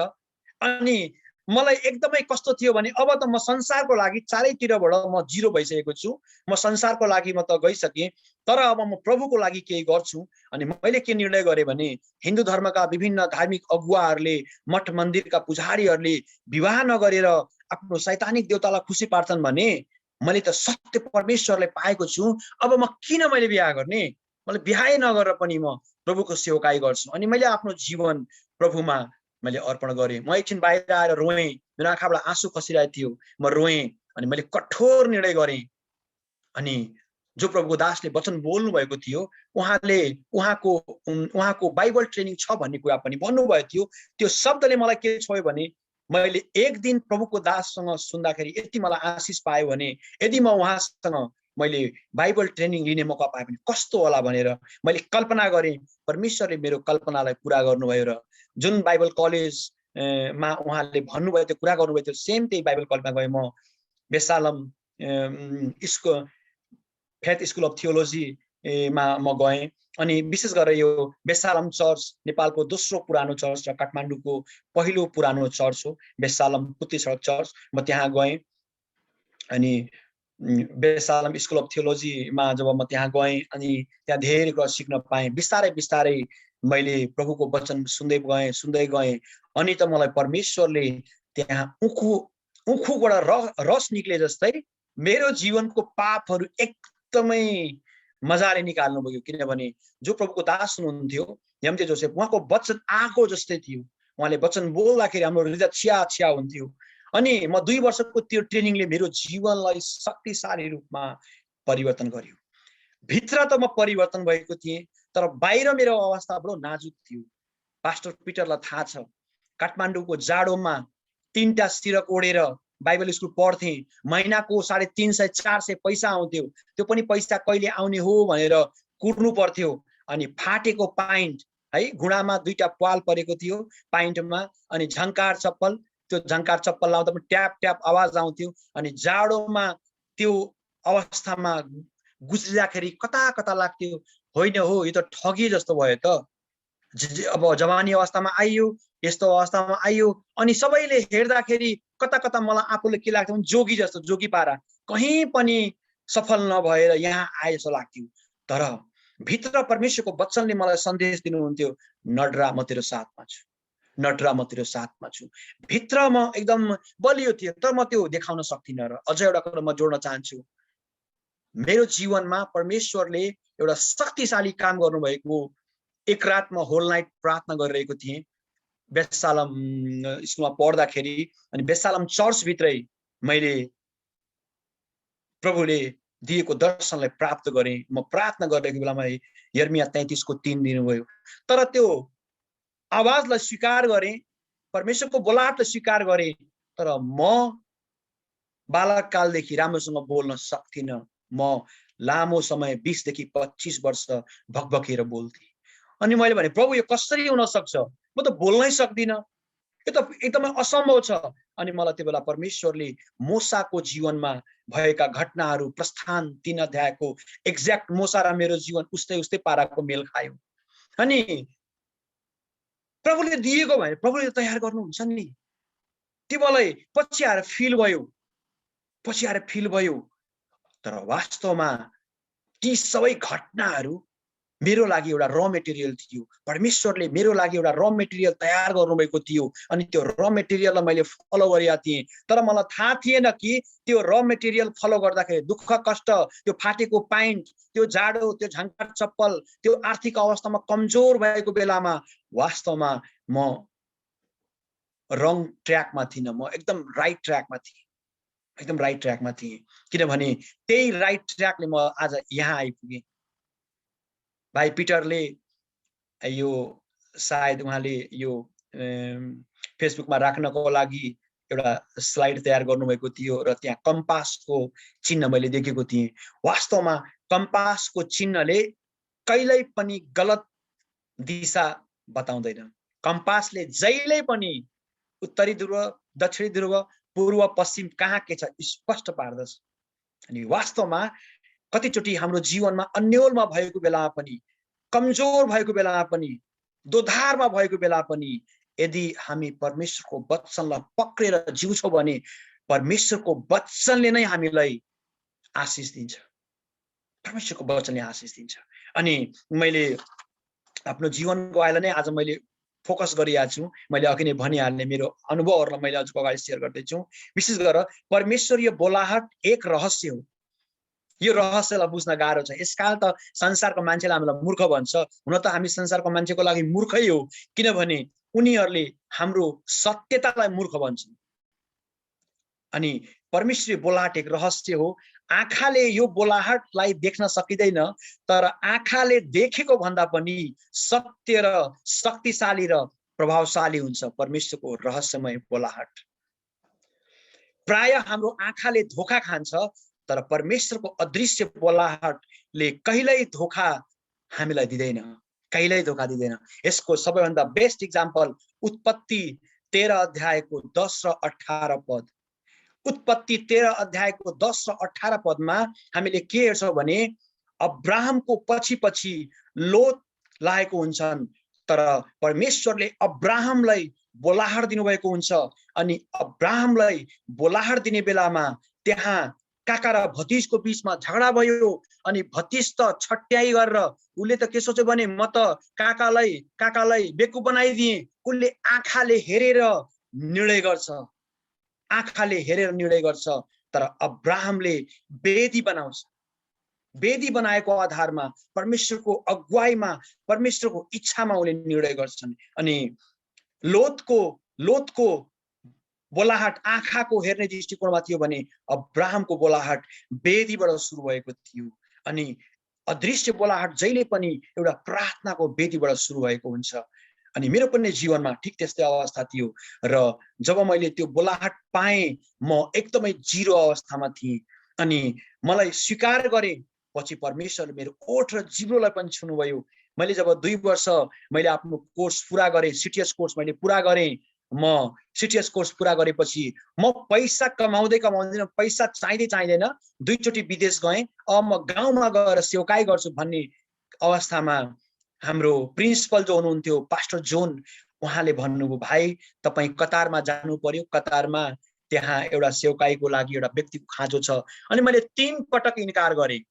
अनि मलाई एकदमै कस्तो थियो भने अब त म संसारको लागि चारैतिरबाट म जिरो भइसकेको छु, म संसारको लागि म त गइसकेँ, तर अब म प्रभुको लागि केही गर्छु। अनि मैले के निर्णय गरेँ भने हिन्दू धर्मका विभिन्न धार्मिक अगुवाहरूले, मठ मन्दिरका पुजारीहरूले विवाह नगरेर आफ्नो शैतानिक देवतालाई खुसी पार्छन् भने मैले त सत्य परमेश्वरलाई पाएको छु, अब म किन मैले बिहा गर्ने, मैले बिहाै नगरेर पनि म प्रभुको सेवकाई गर्छु। अनि मैले आफ्नो जीवन प्रभुमा मैले अर्पण गरेँ। म एकछिन बाहिर आएर रोएँ, मेरो आँखाबाट आँसु खसिरहेको थियो, म रोएँ अनि मैले कठोर निर्णय गरेँ। अनि जो प्रभुको दासले वचन बोल्नु भएको थियो उहाँको बाइबल ट्रेनिङ छ भन्ने कुरा पनि भन्नुभएको थियो। त्यो शब्दले मलाई के छोयो भने मैले एक दिन प्रभुको दाससँग सुन्दाखेरि यति मलाई आशिष पायो भने यदि म उहाँसँग मैले बाइबल ट्रेनिङ लिने मौका पाएँ भने कस्तो होला भनेर मैले कल्पना गरेँ। परमेश्वरले मेरो कल्पनालाई पुरा गर्नुभयो र जुन बाइबल कलेजमा उहाँले भन्नुभयो त्यो कुरा गर्नुभयो त्यो सेम त्यही बाइबल कलेजमा गएँ। म बेसालम फेथ स्कुल अफ थियोलोजीमा म गएँ अनि विशेष गरेर यो बेसालम चर्च नेपालको दोस्रो पुरानो चर्च र काठमाडौँको पहिलो पुरानो चर्च हो बेसालम पुत्ती सडक चर्च। म त्यहाँ गएँ अनि बेसालम स्कुल अफ थियोलोजीमा जब म त्यहाँ गएँ अनि त्यहाँ धेरै कुरा सिक्न पाएँ। बिस्तारै बिस्तारै मैले प्रभुको वचन सुन्दै गएँ अनि त मलाई परमेश्वरले त्यहाँ उखुबाट रस निक्ले जस्तै मेरो जीवनको पापहरू एकदमै मजाले निकाल्नु भयो। किनभने जो प्रभुको दास हुनुहुन्थ्यो एमजे जोसेफ, उहाँको वचन आगो जस्तै थियो। उहाँले वचन बोल्दाखेरि हाम्रो हृदय छिया हुन्थ्यो। अनि म 2 वर्षको त्यो ट्रेनिङले मेरो जीवनलाई शक्तिशाली रूपमा परिवर्तन गर्यो। भित्र त म परिवर्तन भएको थिएँ तर बाहिर मेरो अवस्था बडो नाजुक थियो। पास्टर पिटरलाई थाहा छ, काठमाडौँको जाडोमा 3टा सिरक ओढेर बाइबल स्कुल पढ्थेँ। महिनाको 350-400 पैसा आउँथ्यो। त्यो पनि पैसा कहिले आउने हो भनेर कुर्नु पर्थ्यो। अनि फाटेको पाइन्ट है, घुँडामा 2टा प्वाल परेको थियो पाइन्टमा, अनि झङ्कार चप्पल, त्यो झङ्कार चप्पल लाउँदा पनि ट्याप ट्याप आवाज आउँथ्यो। अनि जाडोमा त्यो अवस्थामा गुज्रिँदाखेरि कता कता लाग्थ्यो, होइन हो यो त ठगी जस्तो भयो त। अब जवानी अवस्थामा आइयो, यस्तो अवस्थामा आइयो अनि सबैले हेर्दाखेरि कता कता मलाई आफूले के लाग्थ्यो भने जोगी जस्तो, जोगी पारा कहीँ पनि सफल नभएर यहाँ आए जस्तो लाग्थ्यो। तर भित्र परमेश्वरको वचनले मलाई सन्देश दिनुहुन्थ्यो, नडरा म तेरो साथमा छु, नडरा म तेरो साथमा छु। भित्र म एकदम बलियो थिएँ तर म त्यो देखाउन सक्दिनँ। र अझ एउटा कुरा म जोड्न चाहन्छु, मेरो जीवनमा परमेश्वरले एउटा शक्तिशाली काम गर्नुभएको। एक रात म होल नाइट प्रार्थना गरिरहेको थिएँ बेसालम स्कुलमा पढ्दाखेरि। अनि बेसालम चर्चभित्रै मैले प्रभुले दिएको दर्शनलाई प्राप्त गरेँ। म प्रार्थना गरेको बेलामा यर्मिया 33:3 दिनुभयो। तर त्यो आवाजलाई स्वीकार गरेँ, परमेश्वरको बोलाहटलाई स्वीकार गरेँ, तर म बालककालदेखि राम्रोसँग बोल्न सक्दिनँ। म लामो समय 20 देखि 25 वर्ष भकभकेर बोल्थेँ। अनि मैले भने प्रभु यो कसरी हुन सक्छ, म त बोल्नै सक्दिनँ, यो त एकदमै असम्भव छ। अनि मलाई त्यो बेला परमेश्वरले मोसाको जीवनमा भएका घटनाहरू प्रस्थान 3 अध्यायको एक्ज्याक्ट मोसा र मेरो जीवन उस्तै उस्तै पाराको मेल खायो। अनि प्रभुले दिएको भने प्रभुले तयार गर्नुहुन्छ नि। त्यो मलाई पछि आएर फिल भयो। तर वास्तवमा ती सबै घटनाहरू मेरो लागि एउटा र मेटेरियल थियो। परमेश्वरले मेरो लागि एउटा र मेटेरियल तयार गर्नुभएको थियो। अनि त्यो र मेटेरियललाई मैले फलो गरेका थिएँ। तर मलाई थाहा थिएन कि त्यो र मेटेरियल फलो गर्दाखेरि दुःख कष्ट, त्यो फाटेको प्यान्ट, त्यो जाडो, त्यो झङ्कार चप्पल, त्यो आर्थिक अवस्थामा कमजोर भएको बेलामा वास्तवमा म रङ ट्र्याकमा थिइनँ। म एकदम राइट ट्र्याकमा थिएँ। किनभने त्यही राइट ट्र्याकले म आज यहाँ आइपुगेँ। भाइ पिटरले यो सायद उहाँले यो फेसबुकमा राख्नको लागि एउटा स्लाइड तयार गर्नुभएको थियो र त्यहाँ कम्पासको चिन्ह मैले देखेको थिएँ। वास्तवमा कम्पासको चिन्हले कहिल्यै पनि गलत दिशा बताउँदैन। कम्पासले जहिल्यै पनि उत्तरी ध्रुव, दक्षिणी ध्रुव, पूर्व पश्चिम कहाँ के छ स्पष्ट पार्दछ। अनि वास्तवमा कतिचोटि हाम्रो जीवनमा अन्योलमा भएको बेलामा पनि, कमजोर भएको बेलामा पनि, दोधारमा भएको बेला पनि यदि हामी परमेश्वरको वचनलाई पक्रेर जिउँछौँ भने परमेश्वरको वचनले नै हामीलाई आशिष दिन्छ। परमेश्वरको वचनले आशिष दिन्छ। अनि मैले आफ्नो जीवनको आइलाई नै आज मैले फोकस गरिरहेको छु। मैले अघि नै भनिहाल्ने मेरो अनुभवहरूलाई मैले अझ अगाडि सेयर गर्दैछु। विशेष गरेर परमेश्वरीय बोलाहट एक रहस्य हो। यो रहस्यलाई बुझ्न गाह्रो छ। यसकारण त संसारको मान्छेले हामीलाई मूर्ख भन्छ। हुन त हामी संसारको मान्छेको लागि मूर्खै हो, किनभने उनीहरूले हाम्रो सत्यतालाई मूर्ख भन्छन्। अनि परमेश्वरीय बोलाहट एक रहस्य हो। आँखाले यो बोलाहटलाई देख्न सकिँदैन, तर आँखाले देखेको भन्दा पनि सत्य र शक्तिशाली र प्रभावशाली हुन्छ परमेश्वरको रहस्यमय बोलाहट। प्राय हाम्रो आँखाले धोखा खान्छ, तर परमेश्वरको अदृश्य बोलाहटले कहिल्यै धोखा हामीलाई दिँदैन, कहिल्यै धोखा दिँदैन। यसको सबैभन्दा बेस्ट इक्जाम्पल उत्पत्ति 13 अध्यायको 10 र 18 पद। उत्पत्ति 13 अध्यायको 10 र 18 पदमा हामीले के हेर्छौँ भने अब्राहमको पछि पछि लोत लागेको हुन्छन्, तर परमेश्वरले अब्राहमलाई बोलाहट दिनुभएको हुन्छ। अनि अब्राहमलाई बोलाहट दिने बेलामा त्यहाँ काका र भतिजको बीचमा झगडा भयो। अनि भतिज त छट्याइ गरेर उसले त के सोच्यो भने म त काकालाई बेकुफ बनाइदिएँ। उसले आँखाले हेरेर निर्णय गर्छ, आँखाले हेरेर निर्णय गर्छ। तर अब्राहमले वेदी बनाउँछ। वेदी बनाएको आधारमा परमेश्वरको अगुवाईमा, परमेश्वरको इच्छामा उनले निर्णय गर्छन्। अनि लोतको बोलाहट आँखाको हेर्ने दृष्टिकोणमा थियो भने अब्राहमको बोलाहट वेदीबाट सुरु भएको थियो। अनि अदृश्य बोलाहट जहिले पनि एउटा प्रार्थनाको वेदीबाट सुरु भएको हुन्छ। अनि मेरो पनि जीवनमा ठिक त्यस्तै अवस्था थियो। र जब मैले त्यो बोलाहट पाएँ म एकदमै जिरो अवस्थामा थिएँ। अनि मलाई स्वीकार गरेँ। पछि परमेश्वरले मेरो ओठ र जिब्रोलाई पनि छुनुभयो। मैले जब 2 वर्ष मैले आफ्नो कोर्स पुरा गरेँ, सिटिएस कोर्स मैले पुरा गरेँ। म सिटिएस कोर्स पुरा गरेपछि म पैसा कमाउँदैन, पैसा चाहिँदैन, 2 चोटि विदेश गएँ। अब म गाउँमा गएर सेवकाई गर्छु भन्ने अवस्थामा हाम्रो प्रिन्सिपल जो हुनुहुन्थ्यो पास्टर जोन, उहाँले भन्नुभयो भाइ तपाईँ कतारमा जानु पर्यो, कतारमा त्यहाँ एउटा सेवकाईको लागि एउटा व्यक्तिको खाँचो छ। अनि मैले 3 पटक इन्कार गरेँ।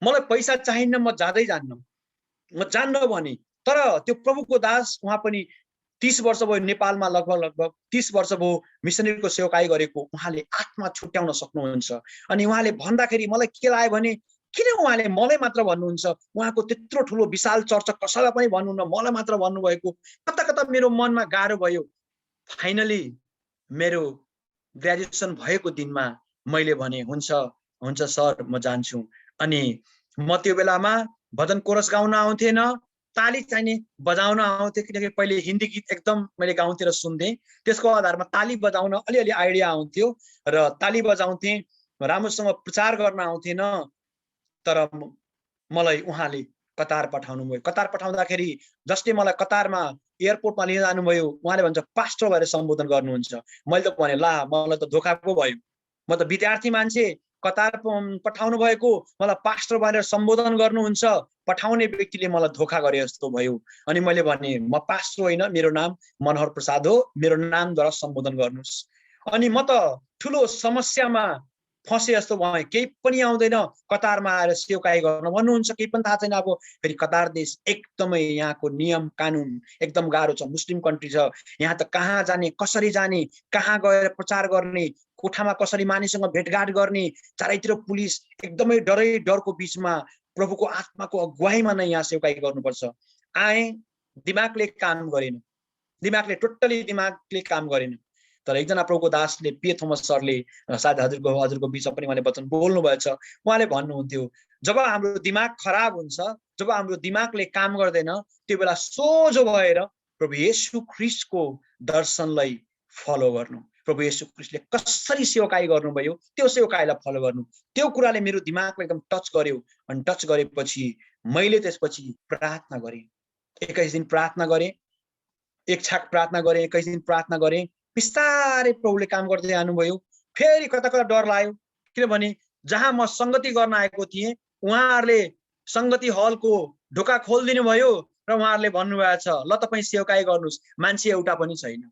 मलाई पैसा चाहिन्न, म जाँदै जान्न भने। तर त्यो प्रभुको दास उहाँ पनि 30 वर्ष भयो नेपालमा, लगभग 30 वर्ष भयो मिसनरीको सेवकाई गरेको। उहाँले आत्मा छुट्याउन सक्नुहुन्छ। अनि उहाँले भन्दाखेरि मलाई के लाग्यो भने किन उहाँले मलाई मात्र भन्नुहुन्छ? उहाँको त्यत्रो ठुलो विशाल चर्च कसैलाई पनि भन्नुहुन्न, मलाई मात्र भन्नुभएको। कता मेरो मनमा गाह्रो भयो। फाइनली मेरो ग्रेजुएसन भएको दिनमा मैले भने हुन्छ सर म जान्छु। अनि म त्यो बेलामा भजन कोरस गाउन आउँथेन, ताली चाहिने बजाउन आउँथ्यो, किनकि पहिले हिन्दी गीत एकदम मैले गाउँथेँ र सुन्थेँ। त्यसको आधारमा ताली बजाउन अलिअलि आइडिया आउँथ्यो र ताली बजाउँथेँ, राम्रोसँग प्रचार गर्न आउँथेन। तर मलाई उहाँले कतार पठाउनु भयो। कतार पठाउँदाखेरि जसले मलाई कतारमा एयरपोर्टमा लिन जानुभयो, उहाँले भन्छ पास्टर भएर सम्बोधन गर्नुहुन्छ। मैले त भने ला मलाई त धोका पो भयो, म त विद्यार्थी मान्छे, कतार पठाउनु भएको मलाई पास्टर भनेर सम्बोधन गर्नुहुन्छ, पठाउने व्यक्तिले मलाई धोका गरे जस्तो भयो। अनि मैले भने म पास्टर होइन, मेरो नाम मनोहर प्रसाद हो, मेरो नामद्वारा सम्बोधन गर्नुहोस्। अनि म त ठुलो समस्यामा फसे जस्तो भएँ, केही पनि आउँदैन, कतारमा आएर सेवकाई गर्न भन्नुहुन्छ, केही पनि थाहा छैन। अब फेरि कतार देश एकदमै यहाँको नियम कानुन एकदम गाह्रो छ, मुस्लिम कन्ट्री छ। यहाँ त कहाँ जाने, कसरी जाने, कहाँ गएर प्रचार गर्ने, कोठामा कसरी मानिससँग भेटघाट गर्ने, चारैतिर पुलिस, एकदमै डरको बिचमा प्रभुको आत्माको अगुवाईमा नै यहाँ सेवकाई गर्नुपर्छ। आएँ, दिमागले काम गरेन, दिमागले टोटली दिमागले काम गरेन। तर एकजना प्रभुको दासले पी थोमस सरले, सायद हजुरको बिचमा पनि उहाँले वचन बोल्नु भएछ, उहाँले भन्नुहुन्थ्यो जब हाम्रो दिमाग खराब हुन्छ, जब हाम्रो दिमागले काम गर्दैन, त्यो बेला सोझो भएर प्रभु येशू ख्रीष्टको दर्शनलाई फलो गर्नु, प्रभु येशू ख्रीष्टले कसरी सेवकाई गर्नुभयो त्यो सेवकाईलाई फलो गर्नु। त्यो कुराले मेरो दिमागलाई एकदम टच गर्यो। अनि टच गरेपछि मैले त्यसपछि प्रार्थना गरेँ, 21 दिन प्रार्थना गरेँ, एक छाक प्रार्थना गरेँ, 21 दिन प्रार्थना गरेँ। बिस्तारै प्रभुले काम गर्दै जानुभयो। फेरि कता कता डर लाग्यो, किनभने जहाँ म संगति गर्न आएको थिएँ उहाँहरूले संगति हलको ढोका खोलिदिनु भयो र उहाँहरूले भन्नुभएको छ ल तपाईँ सेवकाई गर्नुहोस्। मान्छे एउटा पनि छैन।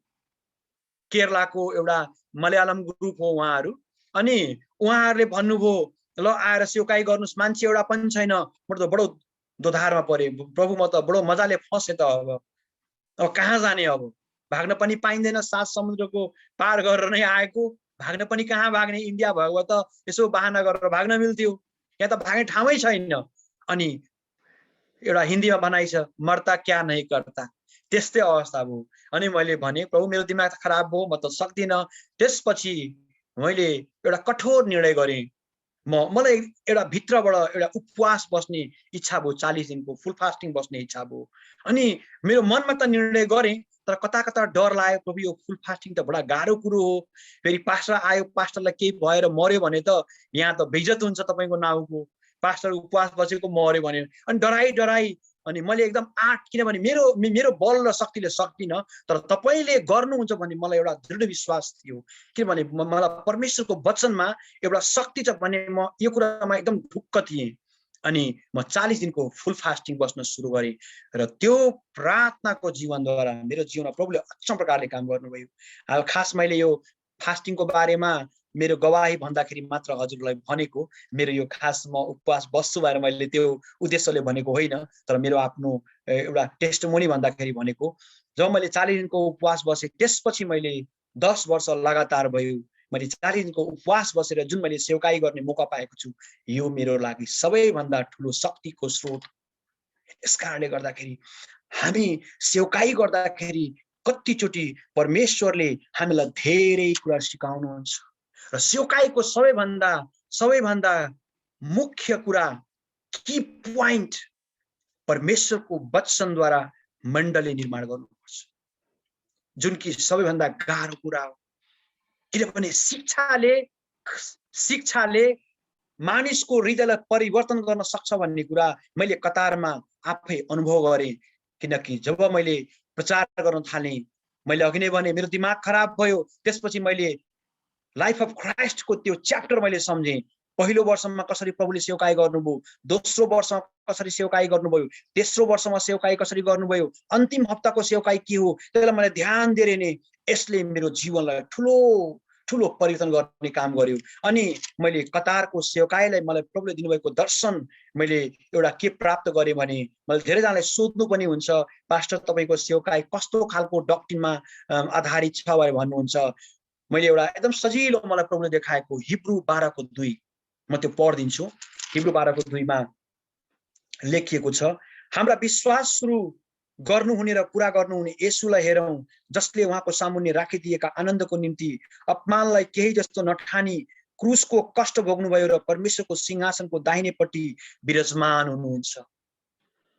केरलाको एउटा मलयालम ग्रुप हो उहाँहरू। अनि उहाँहरूले भन्नुभयो ल आएर सेवकाई गर्नुहोस्, मान्छे एउटा पनि छैन। म त बडो दोधारमा परेँ, प्रभु म त बडो मजाले फसेँ त। अब कहाँ जाने, अब भाग्न पनि पाइँदैन, 7 समुद्रको पार गरेर नै आएको, भाग्न पनि कहाँ भाग्ने, इन्डिया भएको भए त यसो बहाना गरेर भाग्न मिल्थ्यो, यहाँ त भाग्ने ठाउँै छैन। अनि एउटा हिन्दीमा भनाइ छ, मर्ता क्या नहीं करता, त्यस्तै अवस्था भयो। अनि मैले भने प्रभु मेरो दिमाग खराब भयो, म त सक्दिनँ। त्यसपछि मैले एउटा कठोर निर्णय गरेँ, मलाई एउटा भित्रबाट एउटा उपवास बस्ने इच्छा भयो, 40 दिनको फुल फास्टिङ बस्ने इच्छा भयो। अनि मेरो मनमा त निर्णय गरेँ, तर कता कता डर लाग्यो, प्रभु यो फुल फास्टिङ त बडा गाह्रो कुरो हो। फेरि पास्टर आयो, पास्टरलाई केही भएर मर्यो भने त यहाँ त बेइज्जत हुन्छ तपाईँको नाउँको, पास्टर उपवास बसेको मर्यो भने। अनि डराई अनि मैले एकदम किनभने मेरो बल र शक्तिले सक्दिनँ, तर तपाईँले गर्नुहुन्छ भन्ने मलाई एउटा दृढ विश्वास थियो। किनभने मलाई परमेश्वरको वचनमा एउटा शक्ति छ भन्ने म यो कुरामा एकदम ढुक्क थिएँ। अनि म 40 दिनको फुल फास्टिङ बस्न सुरु गरेँ र त्यो प्रार्थनाको जीवनद्वारा मेरो जीवनमा प्रभुले अचम्म प्रकारले काम गर्नुभयो। अब खास मैले यो फास्टिङको बारेमा मेरो गवाही भन्दाखेरि मात्र हजुरलाई भनेको, मेरो यो खास म उपवास बस्छु भनेर मैले त्यो उद्देश्यले भनेको होइन, तर मेरो आफ्नो एउटा टेस्टिमोनी भन्दाखेरि भनेको। जब मैले 40 दिनको उपवास बसेँ, त्यसपछि मैले 10 वर्ष लगातार भयो मैले 40 दिनको उपवास बसेर जुन मैले सेवकाई गर्ने मौका पाएको छु, यो मेरो लागि सबैभन्दा ठुलो शक्तिको स्रोत। यस कारणले गर्दाखेरि हामी सेवकाई गर्दाखेरि कतिचोटि परमेश्वरले हामीलाई धेरै कुरा सिकाउनुहुन्छ र सेवकाईको सबैभन्दा मुख्य कुरा, की पोइन्ट, परमेश्वरको वचनद्वारा मण्डली निर्माण गर्नुपर्छ, जुन कि सबैभन्दा गाह्रो कुरा हो। किनभने शिक्षाले मानिसको हृदयलाई परिवर्तन गर्न सक्छ भन्ने कुरा मैले कतारमा आफै अनुभव गरेँ। किनकि जब मैले प्रचार गर्न थालेँ, मैले अघि नै भने मेरो दिमाग खराब भयो। त्यसपछि मैले लाइफ अफ क्राइस्टको त्यो च्याप्टर मैले सम्झेँ। पहिलो वर्षमा कसरी प्रभुले सेवकाई गर्नुभयो, दोस्रो वर्षमा कसरी सेवकाई गर्नुभयो, तेस्रो वर्षमा सेवकाई कसरी गर्नुभयो, अन्तिम हप्ताको सेवकाई के हो, त्यसलाई मैले ध्यान दिएर नै यसले मेरो जीवनलाई ठुलो ठुलो परिवर्तन गर्ने काम गर्यो। अनि मैले कतारको सेवकाईलाई मलाई प्रभुले दिनुभएको दर्शन मैले एउटा के प्राप्त गरेँ भने, मैले धेरैजनालाई सोध्नु पनि हुन्छ, पास्टर तपाईँको सेवकाई कस्तो खालको डक्ट्रिनमा आधारित छ भनेर भन्नुहुन्छ। मैले एउटा एकदम सजिलो मलाई प्रभुले देखाएको हिब्रू 12:2 म त्यो पढिदिन्छु। हिब्रू 12:2 लेखिएको छ, हाम्रा विश्वास सुरु गर्नुहुने र पूरा गर्नुहुने येशूलाई हेरौं, जसले उहाँको सामुन्ने राखिदिएका आनन्दको निम्ति अपमानलाई केही जस्तो नठानी क्रुसको कष्ट भोग्नुभयो र परमेश्वरको सिंहासनको दाहिनेपट्टि विराजमान हुनुहुन्छ।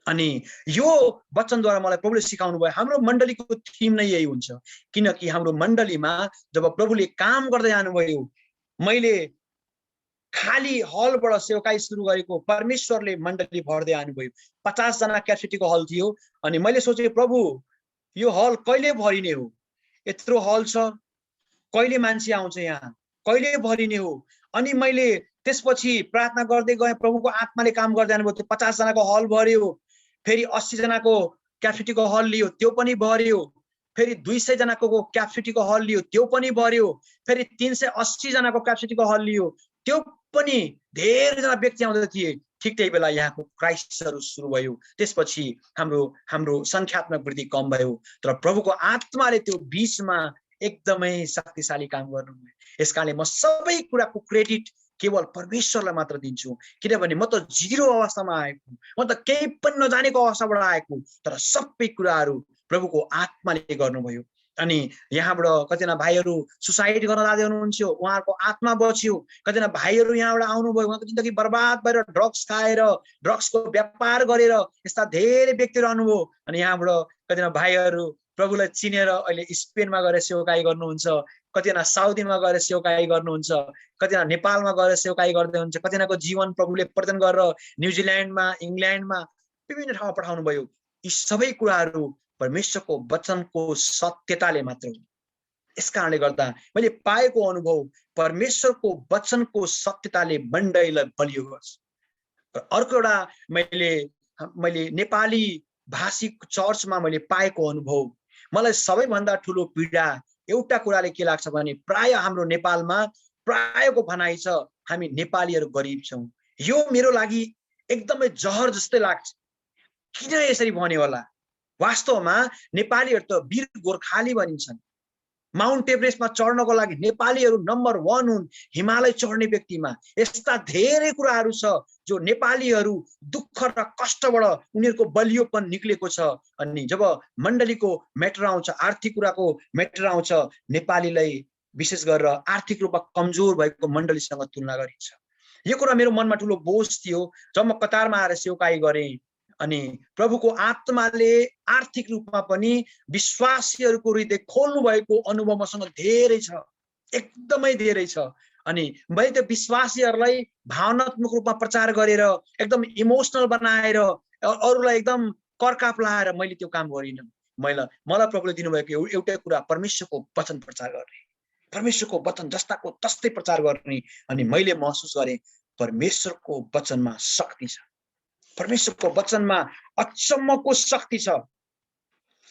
अनि यो वचनद्वारा मलाई प्रभुले सिकाउनु भयो। हाम्रो मण्डलीको थीम नै यही हुन्छ, किनकि हाम्रो मण्डलीमा जब प्रभुले काम गर्दै जानुभयो, मैले खाली हलबाट सेवकाई सुरु गरेको, परमेश्वरले मण्डली भर्दै आउनुभयो। 50 जना क्यापेसिटीको हल थियो। अनि मैले सोचे प्रभु यो हल कहिले भरिने हो? यत्रो हल छ, कहिले मान्छे आउँछ यहाँ, कहिले भरिने हो? अनि मैले त्यसपछि प्रार्थना गर्दै गएँ, प्रभुको आत्माले काम गर्दै जानुभयो। त्यो 50 जनाको हल भर्यो, फेरि 80 जनाको क्यापेसिटीको हल लियो, त्यो पनि भर्यो, फेरि 200 जनाको क्यापेसिटीको हल लियो, त्यो पनि भर्यो, फेरि 380 जनाको क्यापेसिटीको हल लियो, त्यो पनि धेरैजना व्यक्ति आउँदै थिए। ठिक त्यही बेला यहाँको क्राइसिसहरू सुरु भयो। त्यसपछि हाम्रो संख्यात्मक वृद्धि कम भयो, तर प्रभुको आत्माले त्यो बीचमा एकदमै शक्तिशाली काम गर्नुभयो। यसकारणले म सबै कुराको क्रेडिट केवल परमेश्वरलाई मात्र दिन्छु, किनभने म त जिरो अवस्थामा आएको, म त केही पनि नजानेको अवस्थाबाट आएको, तर सबै कुराहरू प्रभुको आत्माले गर्नुभयो। अनि यहाँबाट कतिजना भाइहरू सुसाइड गर्न लाँदै हुनुहुन्थ्यो, उहाँहरूको आत्मा बच्यो। कतिजना भाइहरू यहाँबाट आउनुभयो, उहाँको जिन्दगी बर्बाद भएर ड्रग्स खाएर, ड्रग्सको व्यापार गरेर यस्ता धेरै व्यक्तिहरू आउनुभयो। अनि यहाँबाट कतिजना भाइहरू प्रभुलाई चिनेर अहिले स्पेनमा गएर सेवकाई गर्नुहुन्छ, कतिजना साउदीमा गएर सेवकाई गर्नुहुन्छ, कतिजना नेपालमा गएर सेवकाई गर्दै हुनुहुन्छ, कतिजनाको जीवन प्रभुले परिवर्तन गरेर न्युजिल्यान्डमा, इङ्ल्यान्डमा, विभिन्न ठाउँमा पठाउनु भयो। यी सबै कुराहरू परमेश्वरको वचनको सत्यताले मात्र हो। यसकारणले गर्दा मैले पाएको अनुभव परमेश्वरको वचनको सत्यताले मण्डलीलाई बलियो गर्छ। अर्को एउटा मैले नेपाली भाषिक चर्चमा मैले पाएको अनुभव, मलाई सबैभन्दा ठुलो पीडा एउटा कुराले के लाग्छ भने प्राय हाम्रो नेपालमा प्रायको भनाइ छ हामी नेपालीहरू गरिब छौँ। यो मेरो लागि एकदमै जहर जस्तै लाग्छ। किन यसरी भन्यो होला? वास्तवमा नेपालीहरू त वीर गोर्खाली भनिन्छन्। माउन्ट एभरेस्टमा चढ्नको लागि नेपालीहरू नम्बर 1 हुन्। हिमालय चढ्ने व्यक्तिमा यस्ता धेरै कुराहरू छ जो नेपालीहरू दुःख र कष्टबाट उनीहरूको बलियोपन निक्लेको छ। अनि जब मण्डलीको मेटर आउँछ, आर्थिक कुराको मेटर आउँछ, नेपालीलाई विशेष गरेर आर्थिक रूपमा कमजोर भएको मण्डलीसँग तुलना गरिन्छ। यो कुरा मेरो मनमा ठुलो बोझ थियो जब म कतारमा आएर सेवकाई गरेँ। अनि प्रभुको आत्माले आर्थिक रूपमा पनि विश्वासीहरूको हृदय खोल्नु भएको अनुभव मसँग धेरै छ, एकदमै धेरै छ। अनि मैले त्यो विश्वासीहरूलाई भावनात्मक रूपमा प्रचार गरेर एकदम इमोसनल बनाएर अरूलाई एकदम कर्काप लाएर मैले त्यो काम गरिनँ। मलाई प्रभुले दिनुभएको एउटै कुरा, परमेश्वरको वचन प्रचार गर्ने, परमेश्वरको वचन जस्ताको तस्तै प्रचार गर्ने। अनि मैले महसुस गरेँ परमेश्वरको वचनमा शक्ति छ, परमेश्वरको वचनमा अचम्मको शक्ति छ,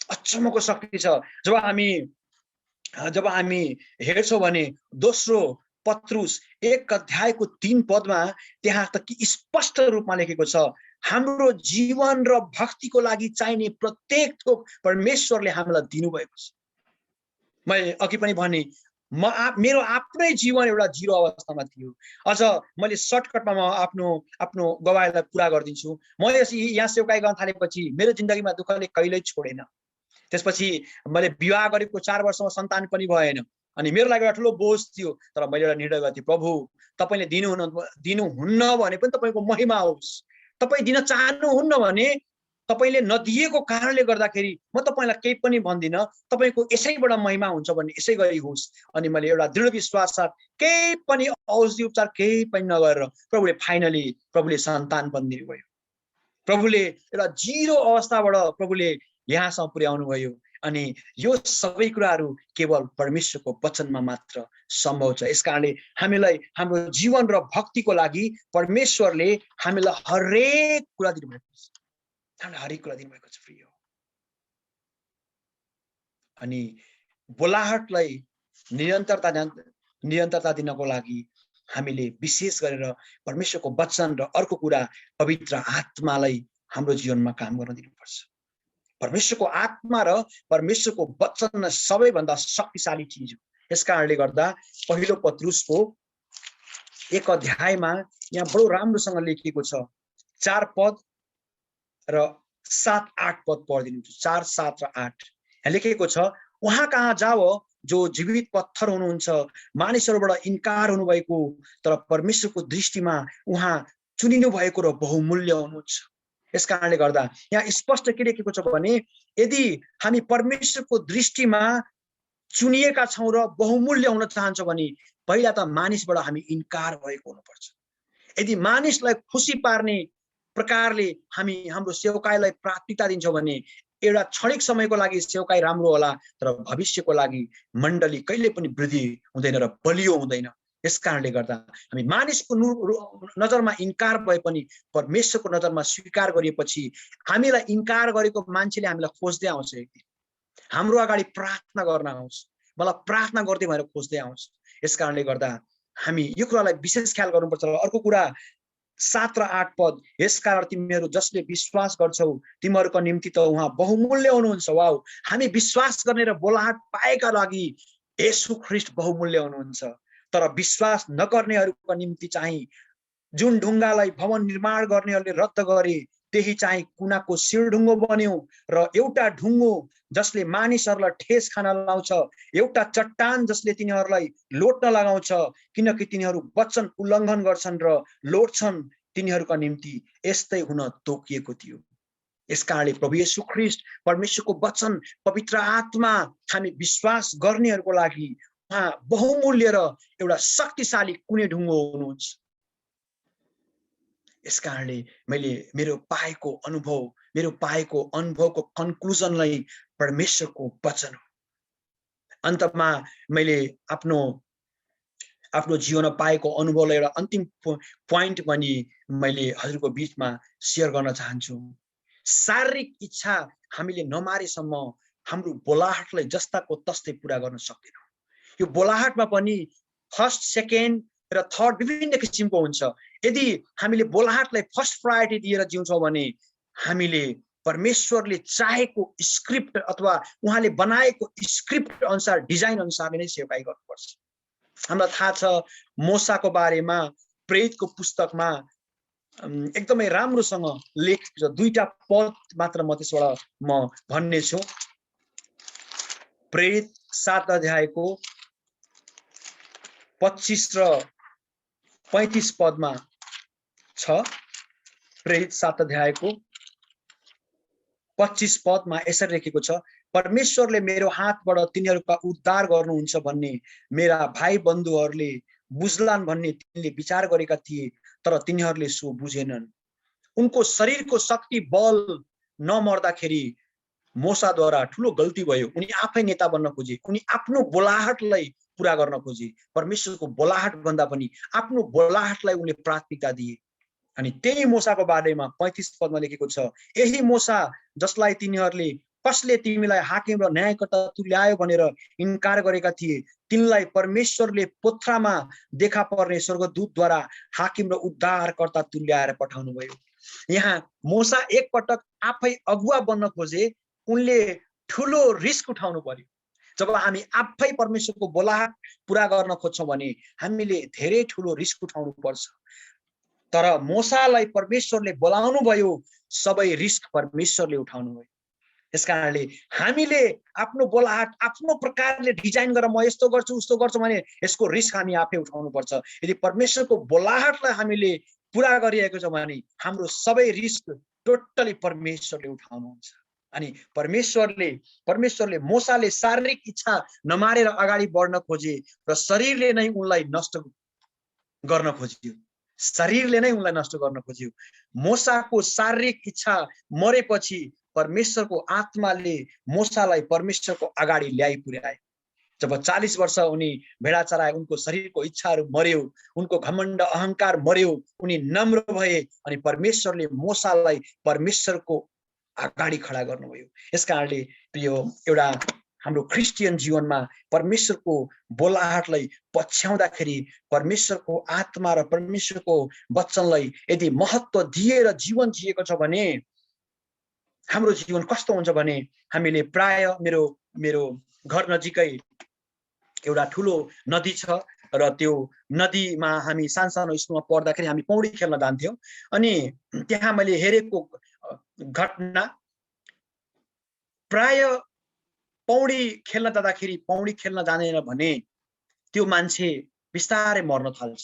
अचम्मको शक्ति छ। जब हामी हेर्छौँ भने दोस्रो पत्रुस 1:3 त्यहाँ त स्पष्ट रूपमा लेखेको छ, हाम्रो जीवन र भक्तिको लागि चाहिने प्रत्येक थोक परमेश्वरले हामीलाई दिनुभएको छ। मैले अघि पनि भने मेरो आफ्नै जीवन एउटा जिरो अवस्थामा थियो। अझ मैले सर्टकटमा म आफ्नो गवाईलाई पुरा गरिदिन्छु। म यहाँ सेवकाई गर्न थालेपछि मेरो जिन्दगीमा दुःखले कहिल्यै छोडेन। त्यसपछि मैले विवाह गरेको 4 वर्षमा सन्तान पनि भएन। अनि मेरो लागि एउटा ठुलो बोझ थियो, तर मैले एउटा निर्णय गरेँ, प्रभु तपाईले दिनुहुन्न भने पनि तपाईँको महिमा होस्, तपाईँ दिन चाहनुहुन्न भने तपाईले नदिएको कारणले गर्दाखेरि म तपाईलाई केही पनि भन्दिन, तपाईको यसैबाट महिमा हुन्छ भन्ने यसै गरी होस्। अनि मैले एउटा दृढ विश्वास साथ केही पनि औषधि उपचार केही पनि नगरेर प्रभुले सन्तान पनि दिनुभयो। प्रभुले एउटा जिरो अवस्थाबाट प्रभुले यहाँसम्म पुर्याउनु भयो। अनि यो सबै कुराहरू केवल परमेश्वरको वचनमा मात्र सम्भव छ। यसकारणले हामीलाई हाम्रो जीवन र भक्तिको लागि परमेश्वरले हामीलाई हरेक कुरा दिनुभएको छ, हामीलाई हरेक कुरा दिनुभएको छ प्रिय। अनि बोलाहटलाई निरन्तरता दिनको लागि हामीले विशेष गरेर परमेश्वरको वचन र अर्को कुरा पवित्र आत्मालाई हाम्रो जीवनमा काम गर्न दिनुपर्छ। परमेश्वरको आत्मा र परमेश्वरको वचन सबैभन्दा शक्तिशाली चिज हो। यसकारणले गर्दा पहिलो पत्रुसको 1 अध्यायमा यहाँ बडो राम्रोसँग लेखिएको छ। 4 पद र 7-8 पद पढिदिनुहुन्छ। 4, 7 र 8 यहाँ लेखिएको छ, उहाँ कहाँ जाओ जो जीवित पत्थर हुनुहुन्छ, मानिसहरूबाट इन्कार हुनुभएको तर परमेश्वरको दृष्टिमा उहाँ चुनिनु भएको र बहुमूल्य हुनुहुन्छ। यस कारणले गर्दा यहाँ स्पष्ट के लेखेको छ भने यदि हामी परमेश्वरको दृष्टिमा चुनिएका छौँ र बहुमूल्य हुन चाहन्छौँ भने पहिला त मानिसबाट हामी इन्कार भएको हुनुपर्छ। यदि मानिसलाई खुसी पार्ने प्रकारले हामी हाम्रो सेवकाईलाई प्राथमिकता दिन्छौँ भने एउटा क्षणिक समयको लागि सेवकाई राम्रो होला, तर भविष्यको लागि मण्डली कहिले पनि वृद्धि हुँदैन र बलियो हुँदैन। यस कारणले गर्दा हामी मानिसको नजरमा इन्कार भए पनि परमेश्वरको नजरमा स्वीकार गरिएपछि हामीलाई इन्कार गरेको मान्छेले हामीलाई खोज्दै आउँछ, एक दिन हाम्रो अगाडि प्रार्थना गर्न आउँछ, मलाई प्रार्थना गर्दै भनेर खोज्दै आउँछ। यस कारणले गर्दा हामी यो कुरालाई विशेष ख्याल गर्नुपर्छ। अर्को कुरा 7 र 8 पद, यसकारण तिमीहरू जसले विश्वास गर्छौ तिमीहरूको निम्ति त उहाँ बहुमूल्य हुनुहुन्छ। वाउ, हामी विश्वास गर्ने र बोलाहट पाएका लागि येशू ख्रीष्ट बहुमूल्य हुनुहुन्छ। तर विश्वास नगर्नेहरूको निम्ति चाहिँ जुन ढुङ्गालाई भवन निर्माण गर्नेहरूले रद्द गरे त्यही चाहिँ कुनाको शिरढुङ्गो बन्यो र एउटा ढुङ्गो जसले मानिसहरूलाई ठेस खान लाउँछ, एउटा चट्टान जसले तिनीहरूलाई लोट्न लगाउँछ, किनकि तिनीहरू वचन उल्लङ्घन गर्छन् र लोट्छन्, तिनीहरूका निम्ति यस्तै हुन तोकिएको थियो। यसकारणले प्रभु येशू ख्रीष्ट परमेश्वरको वचन पवित्र आत्मा हामी विश्वास गर्नेहरूको लागि उहाँ बहुमूल्य र एउटा शक्तिशाली कुनै ढुङ्गो हुनुहुन्छ। यसकारणले मैले मेरो पाएको अनुभवको कन्क्लुजनलाई परमेश्वरको वचन हो। अन्तमा मैले आफ्नो जीवनमा पाएको अनुभवलाई एउटा अन्तिम पोइन्ट पनि मैले हजुरको बीचमा शेयर गर्न चाहन्छु। शारीरिक इच्छा हामीले नमारेसम्म हाम्रो बोलाहटलाई जस्ताको तस्तै पूरा गर्न सक्दैनौँ। यो बोलाहटमा पनि फर्स्ट, सेकेन्ड र थर्ड विभिन्न किसिमको हुन्छ। यदि हामीले बोलाहटलाई फर्स्ट प्रायोरिटी दिएर जिउँछौँ भने हामीले परमेश्वरले चाहेको स्क्रिप्ट अथवा उहाँले बनाएको स्क्रिप्ट अनुसार, डिजाइन अनुसार नै सेवाई गर्नुपर्छ। हामीलाई थाहा छ मोसाको बारेमा प्रेरितको पुस्तकमा एकदमै राम्रोसँग लेखेको छ। 2टा पद मात्र म त्यसबाट म भन्ने छु। प्रेरित 7 अध्यायको 25 र 35 पदमा छ। प्रेरित 7 अध्यायको 25 पदमा यसरी लेखेको छ, परमेश्वरले मेरो हातबाट तिनीहरूका उद्धार गर्नुहुन्छ भन्ने मेरा भाइ बन्धुहरूले बुझ्लान् भन्ने तिनले विचार गरेका थिए, तर तिनीहरूले सो बुझेनन्। उनको शरीरको शक्ति बल नमर्दाखेरि मोसाद्वारा ठुलो गल्ती भयो। उनी आफै नेता बन्न खोजे, उनी आफ्नो बोलाहटलाई पूरा गर्न खोजे। परमेश्वरको बोलाहट भन्दा पनि आफ्नो बोलाहटलाई उनले प्राथमिकता दिए। अनि त्यही मोसाको बारेमा 35 पदमा लेखेको छ, यही मोसा जसलाई तिनीहरूले कसले तिमीलाई हाकिम र न्यायकर्ता तुल्यायो भनेर इन्कार गरेका थिए, तिनलाई परमेश्वरले पोथ्रामा देखा पर्ने स्वर्गदूतद्वारा हाकिम र उद्धारकर्ता तुल्याएर पठाउनु भयो। यहाँ मोसा एकपटक आफै अगुवा बन्न खोजे, उनले ठुलो रिस्क उठाउनु पर्यो। जब हामी आफै परमेश्वरको बोलाहट पूरा गर्न खोज्छौँ भने हामीले धेरै ठुलो रिस्क उठाउनु पर्छ। तर मोसालाई परमेश्वरले बोलाउनु भयो, सबै रिस्क परमेश्वरले उठाउनु भयो। यसकारणले हामीले आफ्नो बोलाहट आफ्नो प्रकारले डिजाइन गरेर म यस्तो गर्छु उस्तो गर्छु भने यसको रिस्क हामी आफै उठाउनु पर्छ। यदि परमेश्वरको बोलाहटलाई हामीले पूरा गरिरहेको छ भने हाम्रो सबै रिस्क टोटली परमेश्वरले उठाउनुहुन्छ। अनि परमेश्वरले मोसाले शारीरिक इच्छा नमारेर अगाडि बढ्न खोजे र शरीरले नै उनलाई नष्ट गर्न खोज्यो। मोसाको शारीरिक इच्छा मरेपछि परमेश्वरको आत्माले मोसालाई परमेश्वरको अगाडि ल्याइ पुर्याए। जब 40 वर्ष उनी भेडा चराए, उनको शरीरको इच्छाहरू मर्यो, उनको घमण्ड अहंकार मर्यो, उनी नम्र भए अनि परमेश्वरले मोसालाई परमेश्वरको अगाडि खडा गर्नुभयो। यसकारणले प्रिय एउटा हाम्रो क्रिस्चियन जीवनमा परमेश्वरको बोलाहटलाई पछ्याउँदाखेरि परमेश्वरको आत्मा र परमेश्वरको वचनलाई यदि महत्त्व दिएर जीवन जिएको छ भने हाम्रो जीवन कस्तो हुन्छ भने हामीले प्राय मेरो घर नजिकै एउटा ठुलो नदी छ र त्यो नदीमा हामी सानो स्कुलमा पढ्दाखेरि हामी पौडी खेल्न जान्थ्यौँ। अनि त्यहाँ मैले हेरेको घटना, प्राय पौडी खेल्न जाँदाखेरि पौडी खेल्न जानेन भने त्यो मान्छे बिस्तारै मर्न थाल्छ।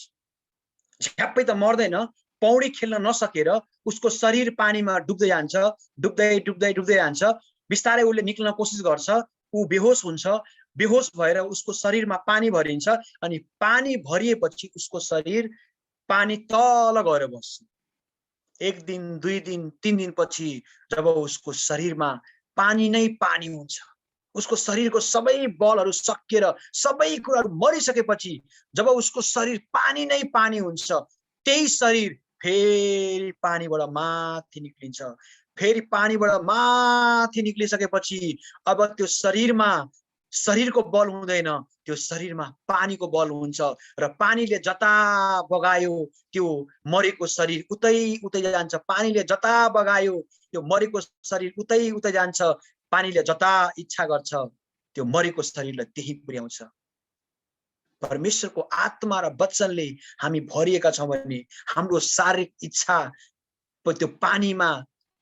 झ्याप्पै त मर्दैन, पौडी खेल्न नसकेर उसको शरीर पानीमा डुब्दै जान्छ, डुब्दै डुब्दै डुब्दै जान्छ। बिस्तारै उसले निक्लन कोसिस गर्छ, ऊ बेहोस हुन्छ, बेहोस भएर उसको शरीरमा पानी भरिन्छ अनि पानी भरिएपछि उसको शरीर पानी तल गएर बस्छ। 1 दिन 2 दिन 3 दिनपछि जब उसको शरीरमा पानी नै पानी हुन्छ, उसको शरीरको सबै बलहरू सकिएर सबै कुराहरू मरिसकेपछि जब उसको शरीर पानी नै पानी हुन्छ, त्यही शरीर फेरि पानीबाट माथि निक्लिन्छ। फेरि पानीबाट माथि निक्लिसकेपछि अब त्यो शरीरको बल हुँदैन, त्यो शरीरमा पानीको बल हुन्छ र पानीले जता बगायो त्यो मरेको शरीर उतै उतै जान्छ। पानीले जता बगायो त्यो मरेको शरीर उतै उतै जान्छ। पानीले जता इच्छा गर्छ त्यो मरेको शरीरलाई त्यही पुर्याउँछ। परमेश्वरको आत्मा र वचनले हामी भरिएका छौं भने हाम्रो शारीरिक इच्छा त्यो पानीमा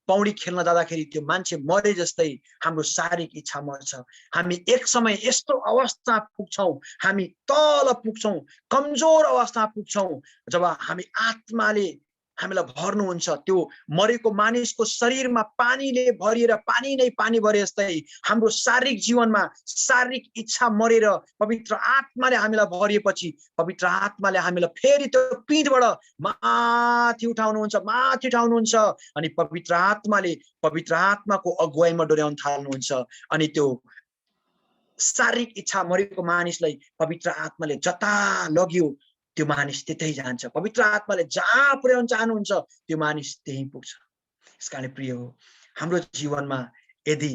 पौडी खेल्न जाँदाखेरि त्यो मान्छे मरे जस्तै हाम्रो शारीरिक इच्छा मर्छ। हामी एक समय यस्तो अवस्था पुग्छौं, हामी तल पुग्छौं, कमजोर अवस्थामा पुग्छौं जब हामी आत्माले हामीलाई भर्नुहुन्छ। त्यो मरेको मानिसको शरीरमा पानीले भरिएर पानी नै पानी भरे जस्तै हाम्रो शारीरिक जीवनमा शारीरिक इच्छा मरेर पवित्र आत्माले हामीलाई भरिएपछि पवित्र आत्माले हामीलाई फेरि त्यो पिँधबाट माथि उठाउनुहुन्छ अनि पवित्र आत्माको अगुवाईमा डोर्याउन थाल्नुहुन्छ। अनि त्यो शारीरिक इच्छा मरेको मानिसलाई पवित्र आत्माले जता लग्यो त्यो मानिस त्यतै जान्छ। पवित्र आत्माले जहाँ पुर्याउन चाहनुहुन्छ त्यो मानिस त्यही पुग्छ। यसकारण प्रिय हो, हाम्रो जीवनमा यदि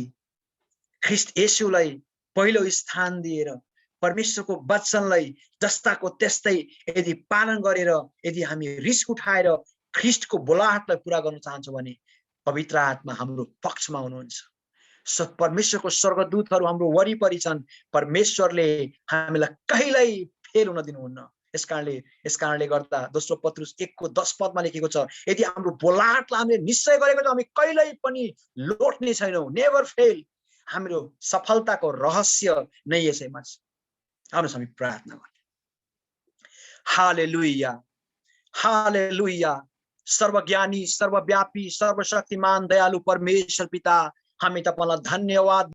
ख्रीष्ट येशूलाई पहिलो स्थान दिएर परमेश्वरको वचनलाई जस्ताको त्यस्तै यदि पालन गरेर यदि हामी रिस्क उठाएर ख्रीष्टको बोलाहटलाई पूरा गर्न चाहन्छौँ भने पवित्र आत्मा हाम्रो पक्षमा हुनुहुन्छ। परमेश्वरको स्वर्गदूतहरू हाम्रो वरिपरि छन्। परमेश्वरले हामीलाई कहिल्यै फेल हुन दिनुहुन्न। यसकारणले गर्दा दोस्रो पत्रुस 1:10 लेखेको छ, यदि हाम्रो बोलाहटलाई हामीले निश्चय गरेको छ हामी कहिल्यै पनि लोट्ने छैनौं, नेभर फेल। हाम्रो सफलताको रहस्य नै यसैमा छ। आउनुहोस् हामी प्रार्थना गरौँ। हालेलुया, हालेलुया। सर्वज्ञानी, सर्वव्यापी, सर्वशक्तिमान, दयालु परमेश्वर पिता, हामी तपाईलाई धन्यवाद